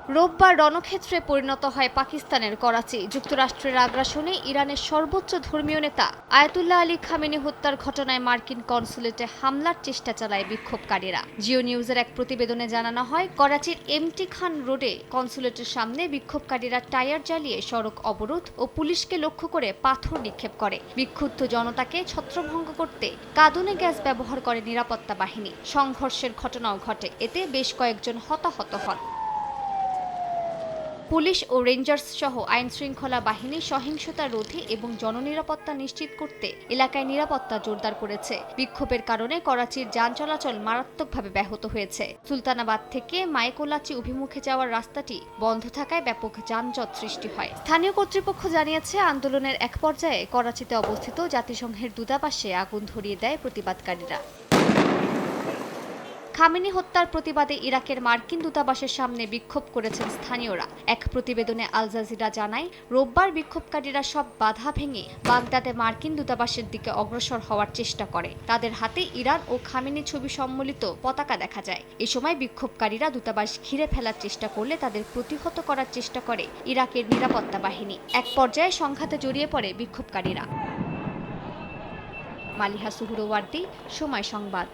রোববার রণক্ষেত্রে পরিণত হয় পাকিস্তানের করাচি। যুক্তরাষ্ট্রের আগ্রাসনে ইরানের সর্বোচ্চ ধর্মীয় নেতা আয়াতুল্লাহ আলী খামেনি হত্যার ঘটনায় মার্কিন কনসুলেটে হামলার চেষ্টা চালায় বিক্ষোভকারীরা। জিও নিউজের এক প্রতিবেদনে জানানো হয়, করাচির এমটি খান রোডে কনসুলেটের সামনে বিক্ষোভকারীরা টায়ার জ্বালিয়ে সড়ক অবরোধ ও পুলিশকে লক্ষ্য করে পাথর নিক্ষেপ করে। বিক্ষুব্ধ জনতাকে ছত্রভঙ্গ করতে কাঁদুনে গ্যাস ব্যবহার করে নিরাপত্তা বাহিনী। সংঘর্ষের ঘটনাও ঘটে, এতে বেশ কয়েকজন হতাহত হন। পুলিশ ও রেঞ্জার্স সহ আইনশৃঙ্খলা বাহিনী সহিংসতা রোধে এবং জননিরাপত্তা নিশ্চিত করতে এলাকায় নিরাপত্তা জোরদার করেছে। বিক্ষোভের কারণে করাচির যান চলাচল মারাত্মকভাবে ব্যাহত হয়েছে। সুলতানাবাদ থেকে মাইকোলাচি অভিমুখে যাওয়ার রাস্তাটি বন্ধ থাকায় ব্যাপক যানজট সৃষ্টি হয়। স্থানীয় কর্তৃপক্ষ জানিয়েছে, আন্দোলনের এক পর্যায়ে করাচিতে অবস্থিত জাতিসংঘের দূতাবাসে আগুন ধরিয়ে দেয় প্রতিবাদকারীরা। খামেনি হত্যার প্রতিবাদে ইরাকের মার্কিন দূতাবাসের সামনে বিক্ষোভ করেছেন স্থানীয়রা। এক প্রতিবেদনে আল জাজিরা জানায়, রোববার বিক্ষোভকারীরা সব বাধা ভেঙে বাগদাদে মার্কিন দূতাবাসের দিকে অগ্রসর হওয়ার চেষ্টা করে। তাদের হাতে ইরান ও খামেনি ছবি সম্বলিত পতাকা দেখা যায়। এ সময় বিক্ষোভকারীরা দূতাবাস ঘিরে ফেলার চেষ্টা করলে তাদের প্রতিহত করার চেষ্টা করে ইরাকের নিরাপত্তা বাহিনী। এক পর্যায়ে সংঘাতে জড়িয়ে পড়ে বিক্ষোভকারীরা। মালিহা সুহুরওয়ার্দী, সময় সংবাদ।